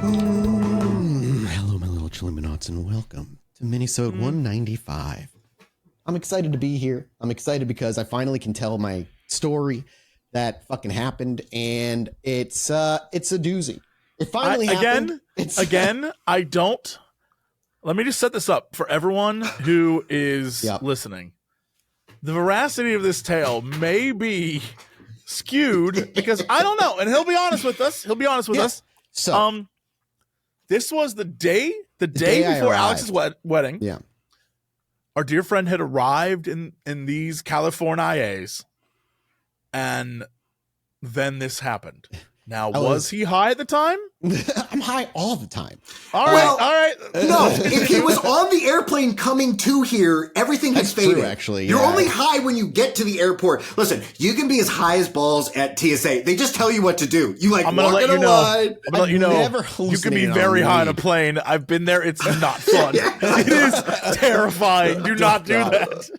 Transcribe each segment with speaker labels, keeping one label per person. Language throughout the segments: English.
Speaker 1: Hello, my little Chilluminati, and welcome to Minisode 195. I'm excited to be here. I'm excited because I finally can tell my story that fucking happened, and it's a doozy. It finally happened.
Speaker 2: I don't. Let me just set this up for everyone who is listening. The veracity of this tale may be skewed because I don't know, and he'll be honest with us. So, this was the day before Alex's wedding.
Speaker 1: Yeah,
Speaker 2: our dear friend had arrived in these Californias, and then this happened. Now, was he high at the time?
Speaker 1: I'm high all the time.
Speaker 2: All right.
Speaker 3: No, if he was on the airplane coming to here, everything has faded.
Speaker 1: True, actually.
Speaker 3: You're only high when you get to the airport. Listen, you can be as high as balls at TSA. They just tell you what to do. You
Speaker 2: I'm gonna let you know. You can be very high on a plane. I've been there. It's not fun. It is terrifying. Do not do that.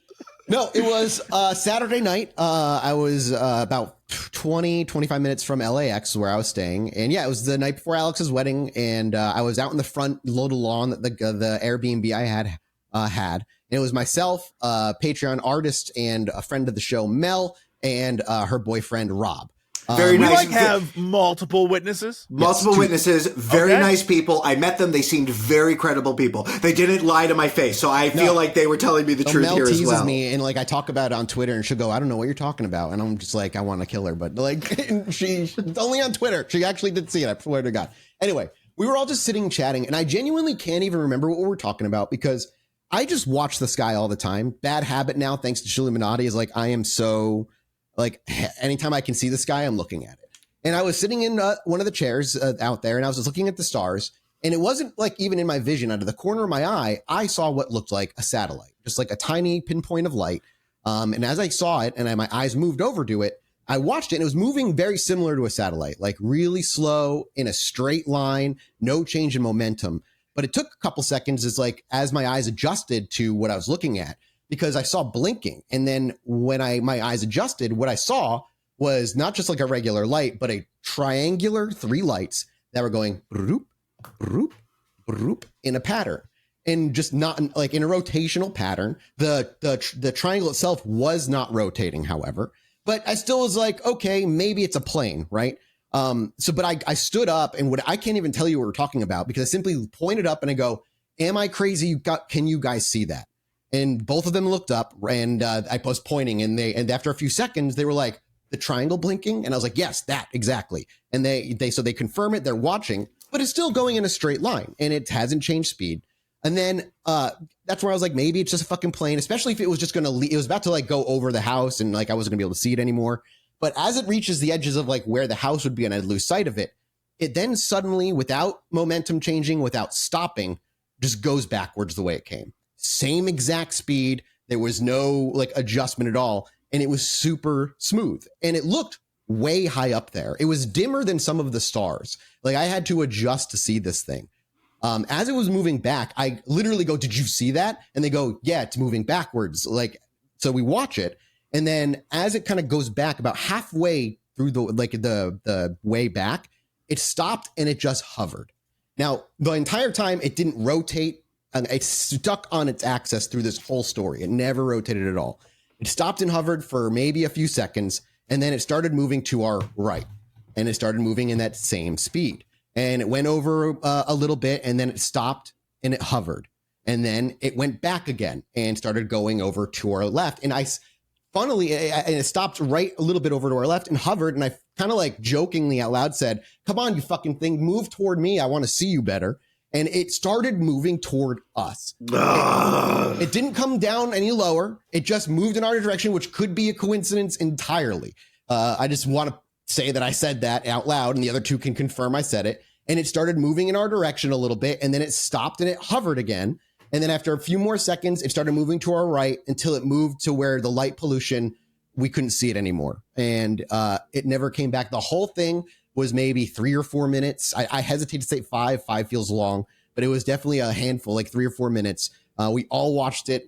Speaker 1: No, it was Saturday night. I was about 25 minutes from LAX where I was staying. And yeah, it was the night before Alex's wedding. And I was out in the front little lawn that the Airbnb I had. And it was myself, Patreon artist and a friend of the show, Mel, and her boyfriend, Rob.
Speaker 3: Very nice.
Speaker 2: We have multiple witnesses.
Speaker 3: Witnesses. Very nice people. I met them. They seemed very credible people. They didn't lie to my face, so I feel like they were telling me the truth
Speaker 1: Mel
Speaker 3: here as well.
Speaker 1: Mel teases me, and like I talk about it on Twitter, and she'll go, "I don't know what you're talking about," and I'm just like, "I want to kill her," but like, she's only on Twitter. She actually did see it. I swear to God. Anyway, we were all just sitting chatting, and I genuinely can't even remember what we were talking about because I just watch the sky all the time. Bad habit now, thanks to Chilluminati, is like I am so. Like anytime I can see the sky, I'm looking at it. And I was sitting in one of the chairs out there and I was just looking at the stars. And it wasn't like even in my vision, out of the corner of my eye, I saw what looked like a satellite, just like a tiny pinpoint of light. And as I saw it and my eyes moved over to it, I watched it and it was moving very similar to a satellite, like really slow in a straight line, no change in momentum. But it took a couple seconds as my eyes adjusted to what I was looking at. Because I saw blinking. And then when my eyes adjusted, what I saw was not just like a regular light, but a triangular 3 lights that were going broop, broop, broop in a pattern. And just not like in a rotational pattern. The triangle itself was not rotating, however. But I still was like, okay, maybe it's a plane, right? But I stood up and I can't even tell you what we're talking about because I simply pointed up and I go, am I crazy? Can you guys see that? And both of them looked up and I was pointing and after a few seconds, they were like, the triangle blinking? And I was like, yes, that exactly. And they confirm it. They're watching, but it's still going in a straight line and it hasn't changed speed. And then that's where I was like, maybe it's just a fucking plane, especially if it was just going to it was about to like go over the house and like I wasn't gonna be able to see it anymore. But as it reaches the edges of like where the house would be and I'd lose sight of it, it then suddenly, without momentum changing, without stopping, just goes backwards the way it came. Same exact speed. There was no like adjustment at all. And it was super smooth and it looked way high up there. It was dimmer than some of the stars. Like I had to adjust to see this thing. As it was moving back, I literally go, did you see that? And they go, yeah, it's moving backwards. Like, so we watch it. And then as it kind of goes back about halfway through the way back, it stopped and it just hovered. Now, the entire time it didn't rotate. It stuck on its axis through this whole story. It never rotated at all. It stopped and hovered for maybe a few seconds, and then it started moving to our right, and it started moving in that same speed. And it went over a little bit, and then it stopped, and it hovered. And then it went back again and started going over to our left. And it stopped right a little bit over to our left and hovered, and I kind of like jokingly out loud said, come on, you fucking thing, move toward me. I want to see you better. And it started moving toward us. It didn't come down any lower. It just moved in our direction, which could be a coincidence entirely. I just want to say that I said that out loud and the other two can confirm I said it. And it started moving in our direction a little bit and then it stopped and it hovered again. And then after a few more seconds, it started moving to our right until it moved to where the light pollution, we couldn't see it anymore. And it never came back. The whole thing was maybe 3 or 4 minutes. I hesitate to say 5. 5 feels long, but it was definitely a handful, like 3 or 4 minutes. We all watched it.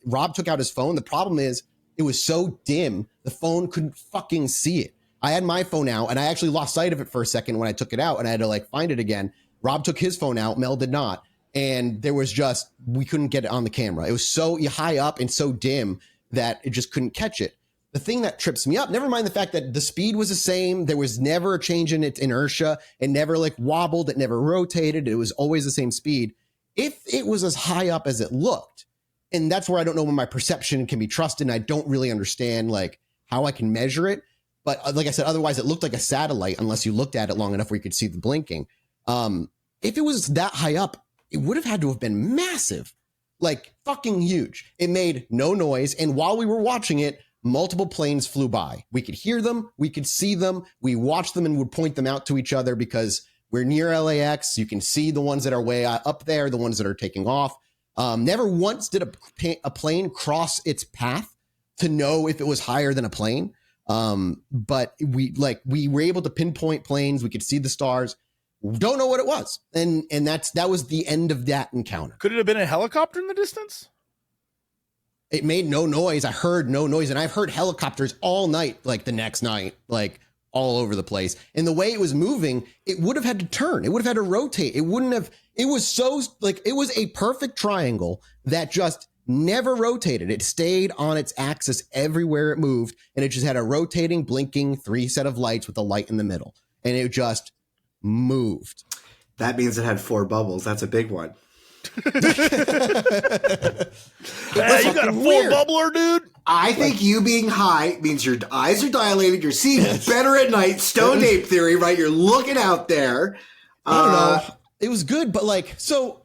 Speaker 1: Rob took out his phone. The problem is it was so dim, the phone couldn't fucking see it. I had my phone out, and I actually lost sight of it for a second when I took it out, and I had to like find it again. Rob took his phone out, Mel did not. And there was just, we couldn't get it on the camera. It was so high up and so dim that it just couldn't catch it. The thing that trips me up, never mind the fact that the speed was the same. There was never a change in its inertia. It never like wobbled. It never rotated. It was always the same speed. If it was as high up as it looked, and that's where I don't know when my perception can be trusted. And I don't really understand like how I can measure it. But like I said, otherwise it looked like a satellite unless you looked at it long enough where you could see the blinking. If it was that high up, it would have had to have been massive, like fucking huge. It made no noise. And while we were watching it, multiple planes flew by. We could hear them. We could see them. We watched them and would point them out to each other because we're near LAX. You can see the ones that are way up there, the ones that are taking off. Never once did a plane cross its path to know if it was higher than a plane. But we were able to pinpoint planes. We could see the stars. Don't know what it was. And that was the end of that encounter.
Speaker 2: Could it have been a helicopter in the distance?
Speaker 1: It made no noise. I heard no noise. And I've heard helicopters all night, like the next night, like all over the place. And the way it was moving, it would have had to turn. It would have had to rotate. It wouldn't have, it was so like, it was a perfect triangle that just never rotated. It stayed on its axis everywhere it moved. And it just had a rotating, blinking 3 set of lights with a light in the middle. And it just moved.
Speaker 3: That means it had 4 bubbles. That's a big one.
Speaker 2: Hey, you got a full bubbler, dude?
Speaker 3: I think you being high means your eyes are dilated. You're seeing better at night. Stoned ape theory, right? You're looking out there.
Speaker 1: I don't know. It was good, but like, so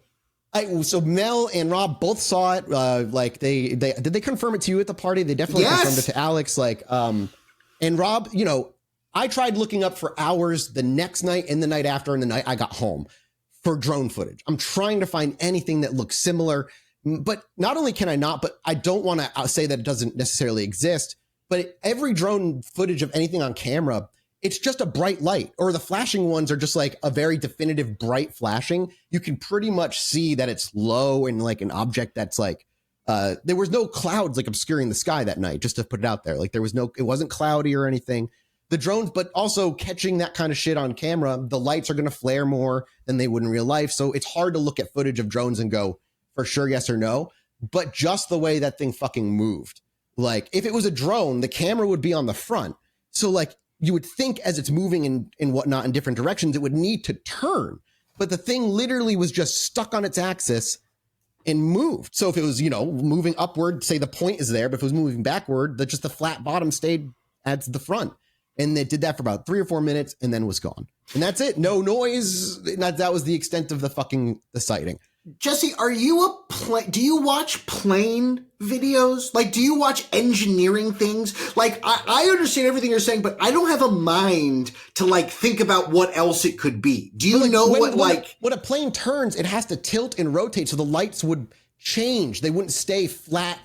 Speaker 1: Mel and Rob both saw it. Like they did they confirm it to you at the party? They definitely confirmed it to Alex. Like, and Rob, you know, I tried looking up for hours the next night and the night after and the night I got home for drone footage. I'm trying to find anything that looks similar, but not only can I not, but I don't want to say that it doesn't necessarily exist, but every drone footage of anything on camera, it's just a bright light, or the flashing ones are just like a very definitive bright flashing. You can pretty much see that it's low and like an object that's like, there was no clouds like obscuring the sky that night, just to put it out there. Like it wasn't cloudy or anything. The drones, but also catching that kind of shit on camera, the lights are going to flare more than they would in real life. So it's hard to look at footage of drones and go for sure, yes or no. But just the way that thing fucking moved, like if it was a drone, the camera would be on the front. So like you would think as it's moving and whatnot in different directions, it would need to turn. But the thing literally was just stuck on its axis and moved. So if it was, you know, moving upward, say the point is there, but if it was moving backward, just the flat bottom stayed at the front. And they did that for about 3 or 4 minutes and then was gone. And that's it. No noise. That was the extent of the sighting.
Speaker 3: Jesse, are you do you watch plane videos? Like, do you watch engineering things? Like, I understand everything you're saying, but I don't have a mind to like think about what else it could be. Do you know when
Speaker 1: a plane turns, it has to tilt and rotate. So the lights would change. They wouldn't stay flat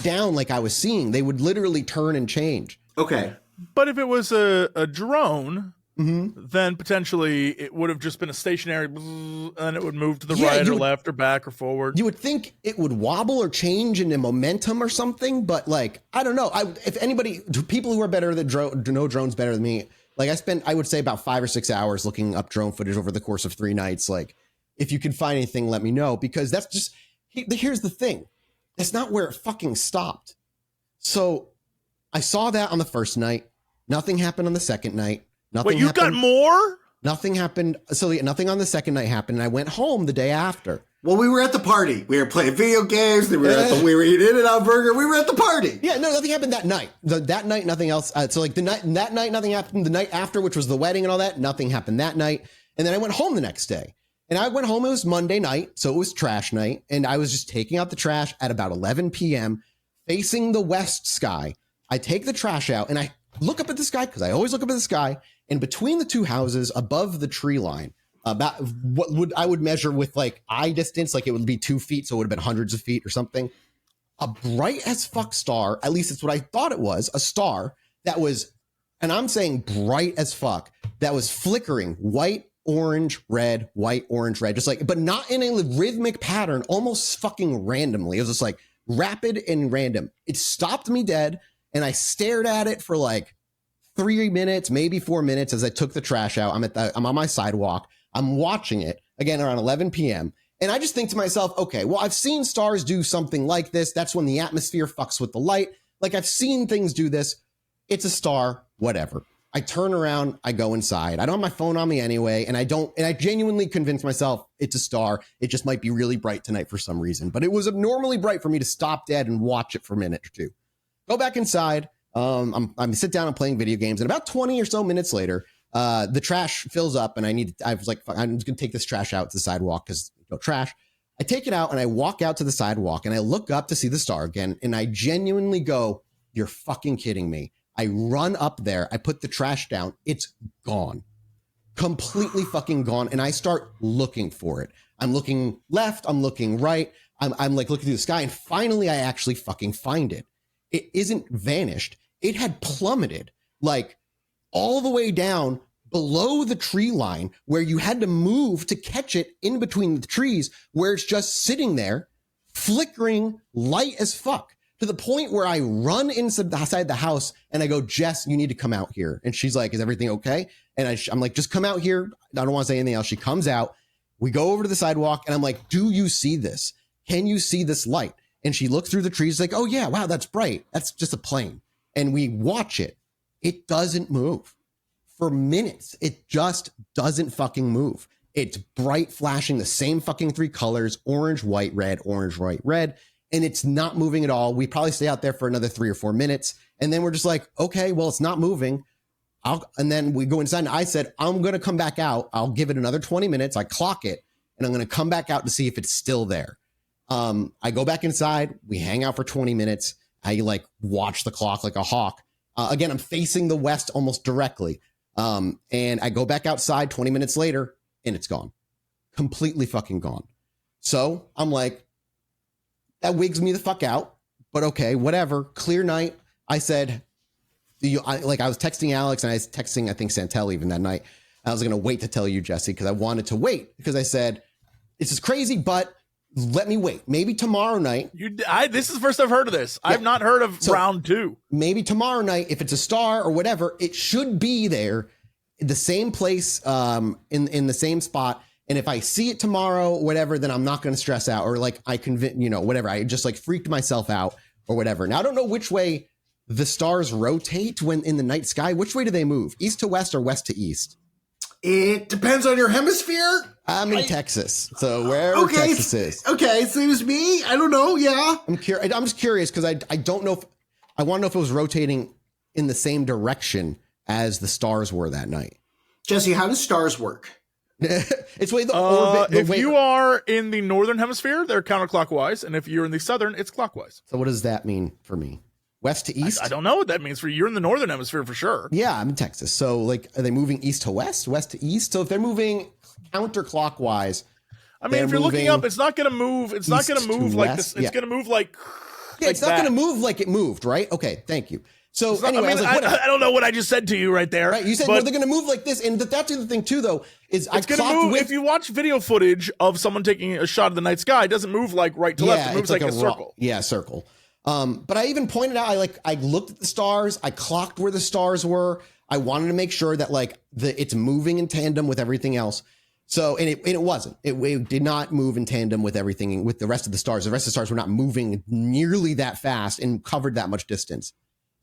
Speaker 1: down like I was seeing. They would literally turn and change.
Speaker 3: Okay.
Speaker 2: But if it was a drone, then potentially it would have just been a stationary, and it would move to the right or left or back or forward. You
Speaker 1: would think it would wobble or change in a momentum or something, but like, I don't know. People who are better than know drones better than me, like I would say about 5 or 6 hours looking up drone footage over the course of 3 nights. Like, if you can find anything, let me know, because that's just, here's the thing. That's not where it fucking stopped. So I saw that on the first night. Nothing happened on the second night.
Speaker 2: Wait, you got more?
Speaker 1: Nothing happened. So nothing on the second night happened. And I went home the day after.
Speaker 3: Well, we were at the party. We were playing video games. We were eating In-N-Out Burger. We were at the party.
Speaker 1: Yeah, no, nothing happened that night. That night, nothing else. So like that night, nothing happened. The night after, which was the wedding and all that, nothing happened that night. And then I went home the next day. And I went home, it was Monday night, so it was trash night. And I was just taking out the trash at about 11 p.m., facing the west sky. I take the trash out and I look up at the sky, because I always look up at the sky, and between the 2 houses above the tree line, about what I would measure with like eye distance, like it would be 2 feet, so it would have been hundreds of feet or something, a bright as fuck star, at least it's what I thought it was, a star that was, and I'm saying bright as fuck, that was flickering white, orange, red, white, orange, red, just like, but not in a rhythmic pattern, almost fucking randomly. It was just like rapid and random. It stopped me dead. And I stared at it for like 3 minutes, maybe 4 minutes as I took the trash out. I'm on my sidewalk. I'm watching it again around 11 p.m. And I just think to myself, okay, well, I've seen stars do something like this. That's when the atmosphere fucks with the light. Like, I've seen things do this. It's a star, whatever. I turn around, I go inside. I don't have my phone on me anyway, and I genuinely convince myself it's a star. It just might be really bright tonight for some reason. But it was abnormally bright for me to stop dead and watch it for a minute or two. Go back inside. I'm sit down and playing video games, and about 20 or so minutes later, the trash fills up, and I was like, I'm just gonna take this trash out to the sidewalk because no trash. I take it out and I walk out to the sidewalk and I look up to see the star again, and I genuinely go, "You're fucking kidding me." I run up there. I put the trash down. It's gone. Completely fucking gone. And I start looking for it. I'm looking left. I'm looking right. I'm like looking through the sky. And finally, I actually fucking find it. It isn't vanished. It had plummeted like all the way down below the tree line where you had to move to catch it in between the trees, where it's just sitting there, flickering light as fuck. To the point where I run inside the house and I go, "Jess, you need to come out here." And she's like, "Is everything okay?" And I'm like, "Just come out here. I don't want to say anything else." She comes out. We go over to the sidewalk and I'm like, "Do you see this? Can you see this light?" And she looks through the trees like, "Oh yeah, wow, that's bright. That's just a plane." And we watch it. It doesn't move. For minutes, it just doesn't fucking move. It's bright, flashing the same fucking three colors: orange, white, red, orange, white, red. And it's not moving at all. We probably stay out there for another 3 or 4 minutes. And then we're just like, okay, well, it's not moving. And then we go inside and I said, I'm going to come back out. I'll give it another 20 minutes. I clock it and I'm going to come back out to see if it's still there. I go back inside. We hang out for 20 minutes. I like watch the clock like a hawk. Again, I'm facing the west almost directly. And I go back outside 20 minutes later and it's gone. Completely fucking gone. So I'm like, that wigs me the fuck out, but okay, whatever. Clear night. I said, I was texting Alex and I was texting, I think, Santel even that night. I was going to wait to tell you, Jesse, because I wanted to wait because I said, this is crazy, but let me wait. Maybe tomorrow night.
Speaker 2: This is the first I've heard of this. Yeah. I've not heard of round 2.
Speaker 1: Maybe tomorrow night, if it's a star or whatever, it should be there in the same place, in the same spot. And if I see it tomorrow, whatever, then I'm not going to stress out or like whatever. I just like freaked myself out or whatever. Now, I don't know which way the stars rotate when in the night sky. Which way do they move? East to west or west to east?
Speaker 3: It depends on your hemisphere.
Speaker 1: I'm in Texas. So wherever Texas is.
Speaker 3: Okay. Same as me. I don't know. Yeah.
Speaker 1: I'm just curious because I don't know I want to know if it was rotating in the same direction as the stars were that night.
Speaker 3: Jesse, how do stars work?
Speaker 1: It's way the orbit.
Speaker 2: If you are in the northern hemisphere, they're counterclockwise, and if you're in the southern, it's clockwise.
Speaker 1: So what does that mean for me? West to east?
Speaker 2: I don't know what that means for you. You're in the northern hemisphere for sure.
Speaker 1: Yeah, I'm in Texas. So like, are they moving east to west, west to east? So if they're moving counterclockwise,
Speaker 2: I mean, if you're looking up, it's not going to move. It's not going to move like this. It's going to move like.
Speaker 1: Yeah, it's not going to move like it moved, right? Okay, thank you. So anyway,
Speaker 2: I don't know what I just said to you right there.
Speaker 1: Right, you said they're going to move like this, and that's the other thing too, though, is
Speaker 2: it's going to move. If you watch video footage of someone taking a shot of the night sky, it doesn't move like right to left. It moves like a circle.
Speaker 1: Yeah, circle. But I even pointed out, I looked at the stars, I clocked where the stars were. I wanted to make sure that it's moving in tandem with everything else. So, and it wasn't. It did not move in tandem with everything with the rest of the stars. The rest of the stars were not moving nearly that fast and covered that much distance.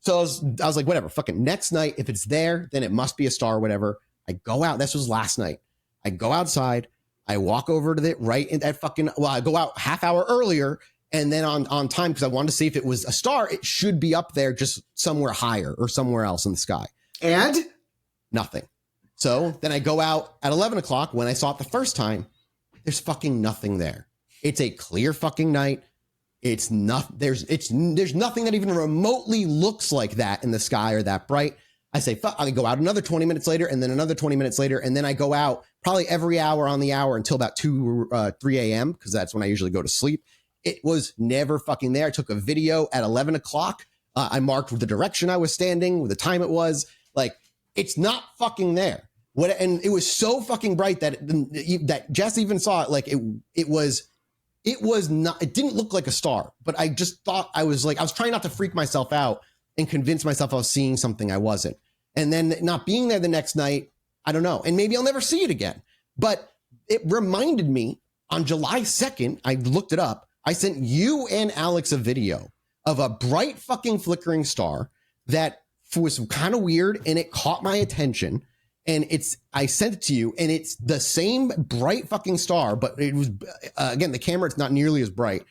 Speaker 1: So I was like, whatever, fucking next night, if it's there, then it must be a star or whatever. I go out. This was last night. I go outside. I walk over to I go out half hour earlier and then on time because I wanted to see if it was a star. It should be up there just somewhere higher or somewhere else in the sky.
Speaker 3: And?
Speaker 1: Nothing. So then I go out at 11 o'clock when I saw it the first time. There's fucking nothing there. It's a clear fucking night. It's not, there's nothing that even remotely looks like that in the sky or that bright. I say, fuck, I go out another 20 minutes later and then another 20 minutes later. And then I go out probably every hour on the hour until about 3 a.m. because that's when I usually go to sleep. It was never fucking there. I took a video at 11 o'clock. I marked the direction I was standing, the time it was. Like, it's not fucking there. And it was so fucking bright that Jess even saw it. Like it was not, it didn't look like a star, but I just thought I was trying not to freak myself out and convince myself I was seeing something I wasn't. and then not being there the next night, I don't know. And maybe I'll never see it again. But it reminded me on July 2nd, I looked it up. I sent you and Alex a video of a bright fucking flickering star that was kind of weird, and it caught my attention. And I sent it to you, and it's the same bright fucking star, but it was, again, the camera, it's not nearly as bright.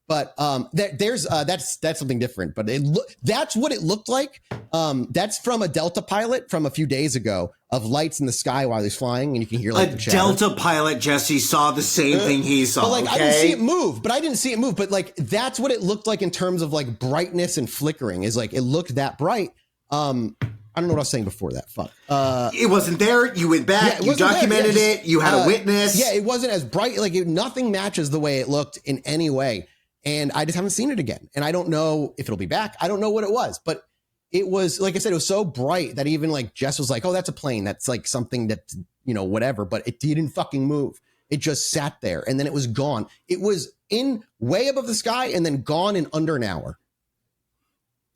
Speaker 1: But that's something different. But that's what it looked like. That's from a Delta pilot from a few days ago of lights in the sky while he's flying, and you can hear like
Speaker 3: a Delta pilot. Jesse saw the same thing he saw.
Speaker 1: But
Speaker 3: okay?
Speaker 1: I didn't see it move. But like that's what it looked like in terms of like brightness and flickering. Is like it looked that bright. I don't know what I was saying before that. Fuck.
Speaker 3: It wasn't there. You went back. You documented it. You had a witness.
Speaker 1: Yeah, it wasn't as bright. Like nothing matches the way it looked in any way. And I just haven't seen it again. And I don't know if it'll be back. I don't know what it was. But it was, like I said, it was so bright that even like Jess was like, oh, that's a plane. That's like something that, whatever. But it didn't fucking move. It just sat there and then it was gone. It was in way above the sky and then gone in under an hour.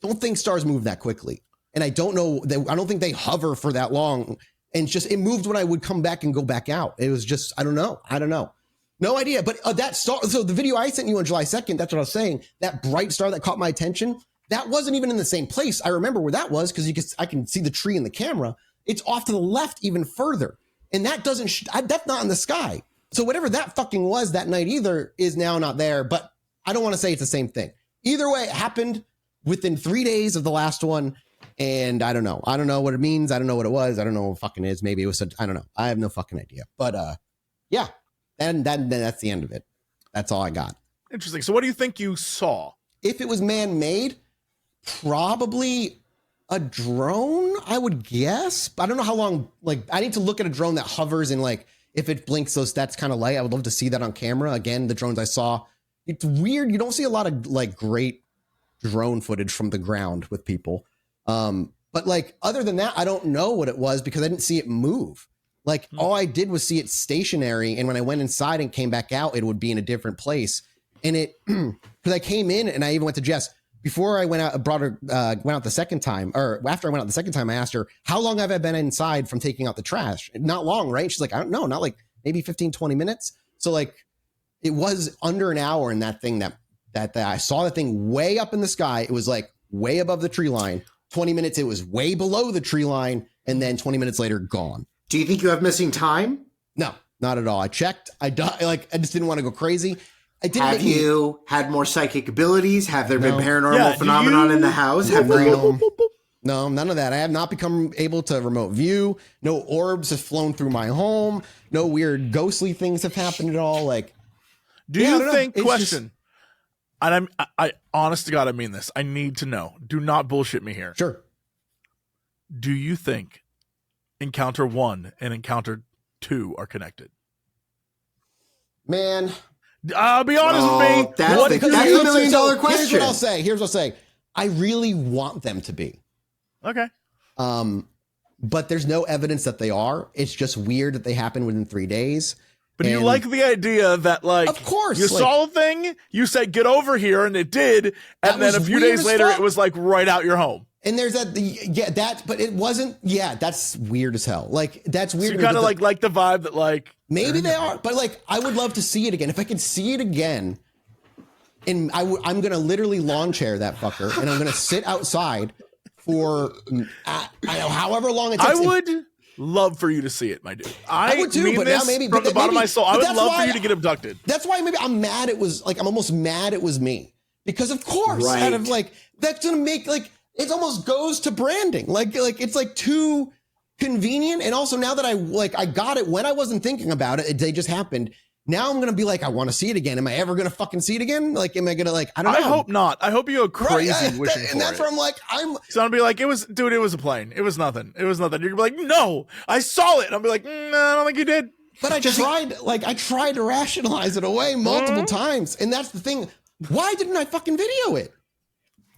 Speaker 1: Don't think stars move that quickly. And I don't know, I don't think they hover for that long. And just, it moved when I would come back and go back out. It was just, I don't know. No idea. But that star, so the video I sent you on July 2nd, that's what I was saying. That bright star that caught my attention, that wasn't even in the same place. I remember where that was because I can see the tree in the camera. It's off to the left even further. And that that's not in the sky. So whatever that fucking was that night either is now not there. But I don't want to say it's the same thing. Either way, it happened within 3 days of the last one. And I don't know. I don't know what it means. I don't know what it was. I don't know what it fucking is. Maybe it was, I don't know. I have no fucking idea. But yeah. And that's the end of it. That's all I got.
Speaker 2: Interesting. So what do you think you saw?
Speaker 1: If it was man-made, probably a drone, I would guess. But I don't know how long, like, I need to look at a drone that hovers and, like, if it blinks that's kind of light. I would love to see that on camera. Again, the drones I saw, it's weird. You don't see a lot of, like, great drone footage from the ground with people. But, like, other than that, I don't know what it was because I didn't see it move. Like all I did was see it stationary. And when I went inside and came back out, it would be in a different place. And because I came in and I even went to Jess before I went out, went out the second time, or after I went out the second time, I asked her, how long have I been inside from taking out the trash? Not long, right? She's like, I don't know, not like maybe 15, 20 minutes. So like it was under an hour in that thing that I saw the thing way up in the sky. It was like way above the tree line. 20 minutes, it was way below the tree line. And then 20 minutes later, gone.
Speaker 3: Do you think you have missing time?
Speaker 1: No, not at all. I checked. I just didn't want to go crazy.
Speaker 3: Have you had more psychic abilities? Have there been paranormal phenomenon in the house?
Speaker 1: No, none of that. I have not become able to remote view. No orbs have flown through my home. No weird ghostly things have happened at all. Like,
Speaker 2: do you think? Question. And I honest to God, I mean this. I need to know. Do not bullshit me here.
Speaker 1: Sure.
Speaker 2: Do you think Encounter 1 and Encounter 2 are connected?
Speaker 1: Man,
Speaker 2: be honest with me.
Speaker 3: That's a $1 million question.
Speaker 1: Here's what I'll say. I really want them to be.
Speaker 2: Okay.
Speaker 1: But there's no evidence that they are. It's just weird that they happen within 3 days.
Speaker 2: But you like the idea that, like,
Speaker 1: of course,
Speaker 2: you saw a thing, you said, get over here, and it did. And then a few days later, it was like right out your home.
Speaker 1: And there's but it wasn't, that's weird as hell. Like, that's weird.
Speaker 2: So you kind of like the vibe that, like,
Speaker 1: maybe they are, but like, I would love to see it again. If I could see it again, and I'm going to literally lawn chair that fucker, and I'm going to sit outside for, however long it takes.
Speaker 2: I would love for you to see it, my dude.
Speaker 1: I would too, but now maybe
Speaker 2: from the bottom of my soul, I would love for you to get abducted.
Speaker 1: That's why maybe I'm mad. I'm almost mad it was me, because of course, out of like, that's going to make like, it almost goes to branding. Like it's like too convenient. And also now that I got it when I wasn't thinking about it, they just happened. Now I'm going to be like, I want to see it again. Am I ever going to fucking see it again? Like, am I going to I don't know.
Speaker 2: I hope not. I hope you go crazy wishing for it.
Speaker 1: And that's where I'm like,
Speaker 2: So I'll be like, it was a plane. It was nothing. You're going to be like, no, I saw it. And I'll be like, no, I don't think you did.
Speaker 1: But I tried to rationalize it away multiple times. And that's the thing. Why didn't I fucking video it?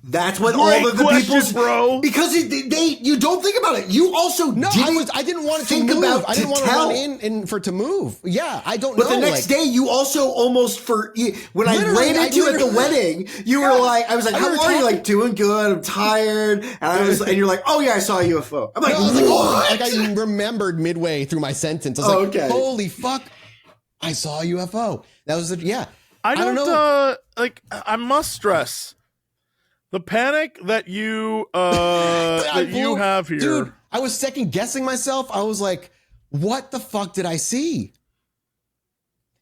Speaker 3: That's what
Speaker 2: Great
Speaker 3: all of the
Speaker 2: question,
Speaker 3: people,
Speaker 2: bro.
Speaker 3: Because you don't think about it. You also
Speaker 1: I didn't want it to move. I didn't want to run in and for it to move. Yeah, I don't know.
Speaker 3: But the next day, you also almost when I ran into you at the wedding, you were like, I was like, how are you? Like, doing good. I'm tired. And you're like, oh yeah, I saw a UFO. I'm like, what?
Speaker 1: Like I remembered midway through my sentence. I was like, holy fuck, I saw a UFO. That was
Speaker 2: I don't know. I must stress. The panic that you you have here.
Speaker 1: Dude, I was second guessing myself. I was like, what the fuck did I see?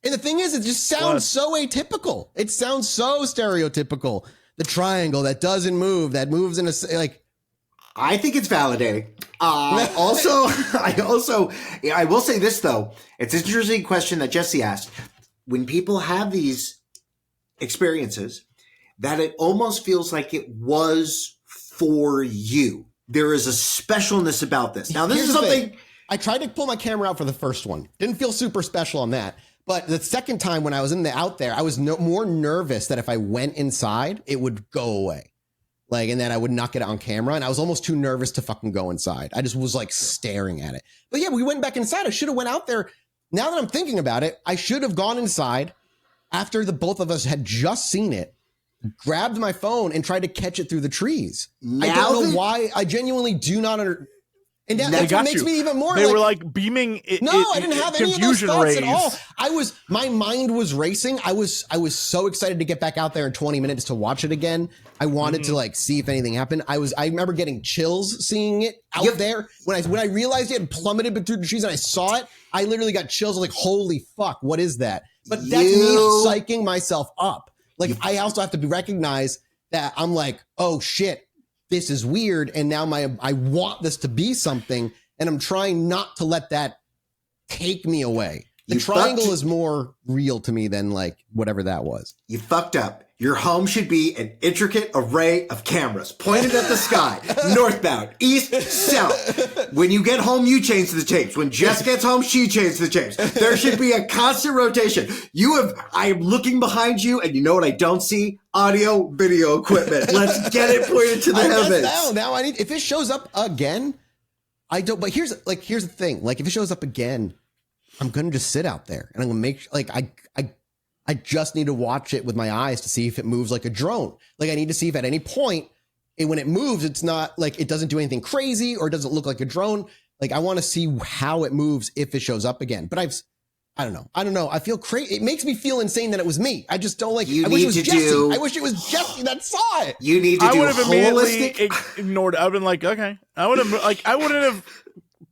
Speaker 1: And the thing is, it just sounds so atypical. It sounds so stereotypical. The triangle that doesn't move, that moves in a, like.
Speaker 3: I think it's validating. I will say this though. It's an interesting question that Jesse asked. When people have these experiences, that it almost feels like it was for you. There is a specialness about this. Now, this is something...
Speaker 1: I tried to pull my camera out for the first one. Didn't feel super special on that. But the second time when I was out there, I was more nervous that if I went inside, it would go away. Like, and then I would not get it on camera. And I was almost too nervous to fucking go inside. I just was like staring at it. But yeah, we went back inside. I should have went out there. Now that I'm thinking about it, I should have gone inside after the both of us had just seen it. Grabbed my phone and tried to catch it through the trees. I don't know why. I genuinely do not understand. And that's what makes me even more.
Speaker 2: They were like beaming.
Speaker 1: I didn't have any of those thoughts at all. My mind was racing. I was so excited to get back out there in 20 minutes to watch it again. I wanted to like see if anything happened. I remember getting chills seeing it out there. When I realized it had plummeted through the trees and I saw it, I literally got chills. I was like, holy fuck, what is that? But that's me psyching myself up. Like, I also have to recognize that I'm like, oh shit, this is weird. And now I want this to be something. And I'm trying not to let that take me away. The triangle is more real to me than like whatever that was.
Speaker 3: You fucked up. Your home should be an intricate array of cameras pointed at the sky, northbound, east, south. When you get home, you change the tapes. When Jess gets home, she changes the tapes. There should be a constant rotation. I am looking behind you, and you know what I don't see? Audio, video equipment. Let's get it pointed to the heavens.
Speaker 1: Now I need, if it shows up again, I don't, but here's the thing. Like, if it shows up again, I'm going to just sit out there and I'm going to make, like, I just need to watch it with my eyes to see if it moves like a drone. Like, I need to see if at any point when it moves, it's not like it doesn't do anything crazy or doesn't look like a drone. Like, I want to see how it moves if it shows up again. But I don't know. I feel crazy. It makes me feel insane that it was me. I just don't like it. I wish it was Jesse. I wish it was Jesse that saw it.
Speaker 3: You need to do holistic.
Speaker 2: Ignored it. I've been like, okay. I wouldn't have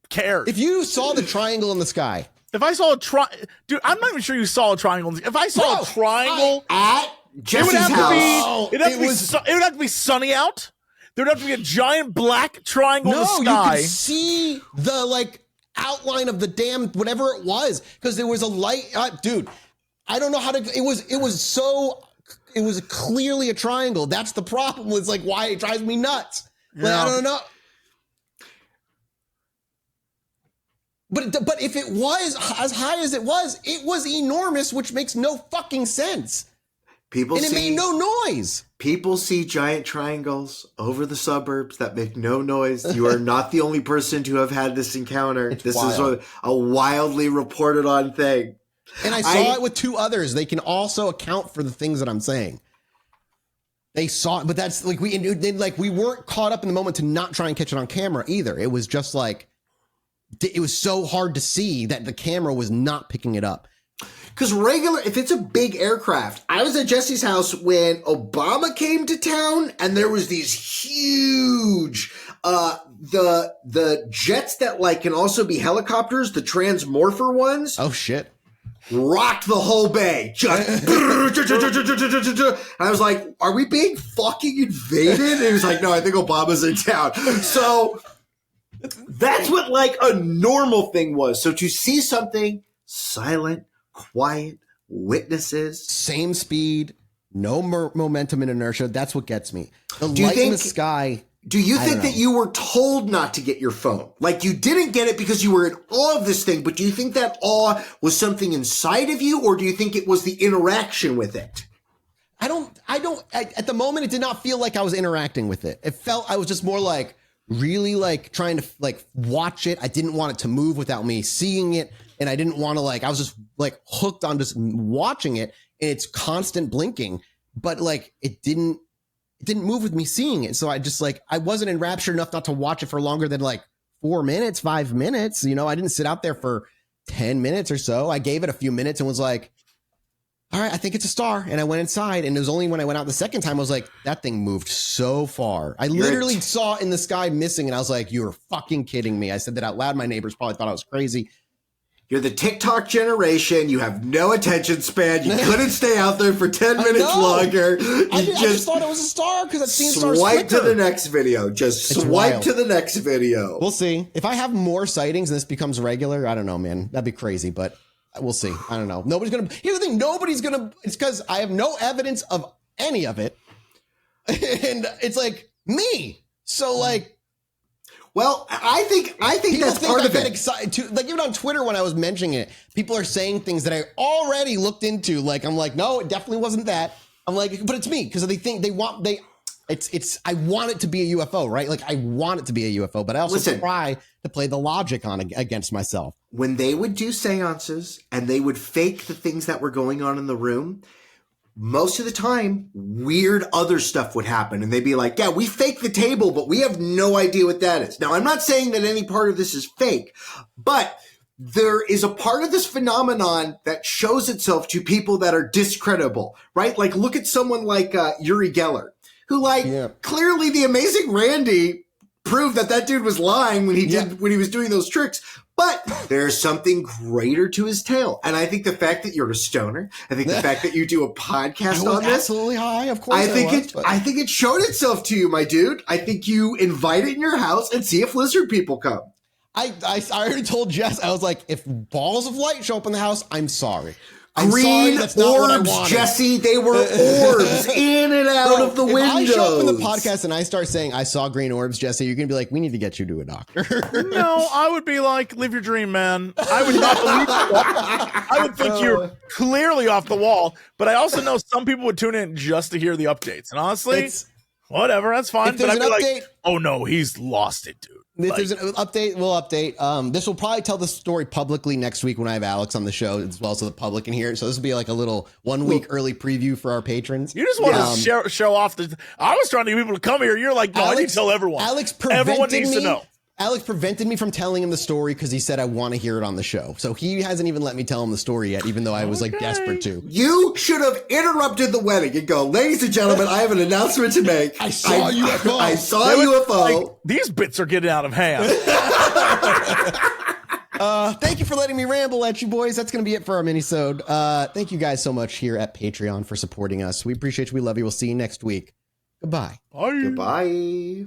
Speaker 2: cared.
Speaker 1: If you saw the triangle in the sky.
Speaker 2: If I saw dude, I'm not even sure you saw a triangle. If I saw a triangle
Speaker 3: at Jesse's house,
Speaker 2: it would have to be sunny out. There would have to be a giant black triangle in the sky.
Speaker 1: You could see the like outline of the damn whatever it was because there was a light. Dude, I don't know how to. It was clearly a triangle. That's the problem. It's like why it drives me nuts. Like, I don't know. But if it was as high as it was enormous, which makes no fucking sense. It made no noise.
Speaker 3: People see giant triangles over the suburbs that make no noise. You are not the only person to have had this encounter. This is a wildly reported on thing.
Speaker 1: And I saw it with two others. They can also account for the things that I'm saying. They saw it, but that's like we weren't caught up in the moment to not try and catch it on camera either. It was just like, it was so hard to see that the camera was not picking it up.
Speaker 3: Because if it's a big aircraft, I was at Jesse's house when Obama came to town and there was these huge, the jets that like can also be helicopters, the transmorpher ones.
Speaker 1: Oh shit.
Speaker 3: Rocked the whole bay. Just, and I was like, are we being fucking invaded? And he was like, no, I think Obama's in town. So that's what like a normal thing was. So to see something silent, quiet, witnesses,
Speaker 1: same speed, no momentum and inertia, that's what gets me. The light in the sky.
Speaker 3: Do you think that you were told not to get your phone? Like you didn't get it because you were in awe of this thing, but do you think that awe was something inside of you, or do you think it was the interaction with it?
Speaker 1: at the moment, it did not feel like I was interacting with it. It felt, I was just more like really like trying to like watch it. I didn't want it to move without me seeing it. And I didn't want to I was just like hooked on just watching it and it's constant blinking, but like it didn't move with me seeing it. So I just I wasn't enraptured enough not to watch it for longer than 4 minutes, 5 minutes. You know, I didn't sit out there for 10 minutes or so. I gave it a few minutes and was like, all right, I think it's a star. And I went inside, and it was only when I went out the second time, I was like, that thing moved so far. I literally saw in the sky missing, and I was like, you're fucking kidding me. I said that out loud. My neighbors probably thought I was crazy.
Speaker 3: You're the TikTok generation. You have no attention span. You couldn't stay out there for 10 minutes longer.
Speaker 1: I just thought it was a star because I've seen stars
Speaker 3: swipe
Speaker 1: flicker.
Speaker 3: to the next video. Just swipe to the next video.
Speaker 1: We'll see. If I have more sightings and this becomes regular, I don't know, man. That'd be crazy, but we'll see. I don't know. Here's the thing. Nobody's going to, it's because I have no evidence of any of it. And it's me. So
Speaker 3: well, I think that's part of it.
Speaker 1: Excited too. Even on Twitter when I was mentioning it, people are saying things that I already looked into. I'm like, no, it definitely wasn't that. I'm like, but it's me because they think I want it to be a UFO, right? I want it to be a UFO, but I also try to play the logic against myself.
Speaker 3: When they would do seances and they would fake the things that were going on in the room, most of the time, weird other stuff would happen. And they'd be like, yeah, we faked the table, but we have no idea what that is. Now, I'm not saying that any part of this is fake, but there is a part of this phenomenon that shows itself to people that are discreditable, right? Look at someone like Uri Geller, who clearly the amazing Randy proved that dude was lying when he was doing those tricks. But there's something greater to his tale. And I think the fact that you're a stoner, I think the fact that you do a podcast on this.
Speaker 1: Absolutely high, of course.
Speaker 3: I think it showed itself to you, my dude. I think you invite it in your house and see if lizard people come.
Speaker 1: I already told Jess, I was like, if balls of light show up in the house, I'm sorry.
Speaker 3: Green orbs, Jesse. They were orbs in and out of the windows.
Speaker 1: If I show up in the podcast and I start saying I saw green orbs, Jesse, you're going to be like, we need to get you to a doctor.
Speaker 2: No, I would be like, live your dream, man. I would not believe you. I would think you're clearly off the wall. But I also know some people would tune in just to hear the updates. And honestly, whatever, that's fine. But I'd be like, oh no, he's lost it, dude.
Speaker 1: If there's an update, we'll update. This will probably tell the story publicly next week when I have Alex on the show as well, so the public can hear it. So this will be a little 1 week early preview for our patrons.
Speaker 2: You just want to show off I was trying to get people to come here. You're like, no, I need to tell everyone. Everyone needs to know.
Speaker 1: Alex prevented me from telling him the story because he said I want to hear it on the show. So he hasn't even let me tell him the story yet, even though I was desperate to.
Speaker 3: You should have interrupted the wedding and go, ladies and gentlemen, I have an announcement to make.
Speaker 1: I saw a UFO.
Speaker 3: I saw a UFO.
Speaker 2: These bits are getting out of hand.
Speaker 1: Thank you for letting me ramble at you boys. That's going to be it for our mini-sode. Thank you guys so much here at Patreon for supporting us. We appreciate you. We love you. We'll see you next week. Goodbye.
Speaker 2: Bye.
Speaker 3: Goodbye.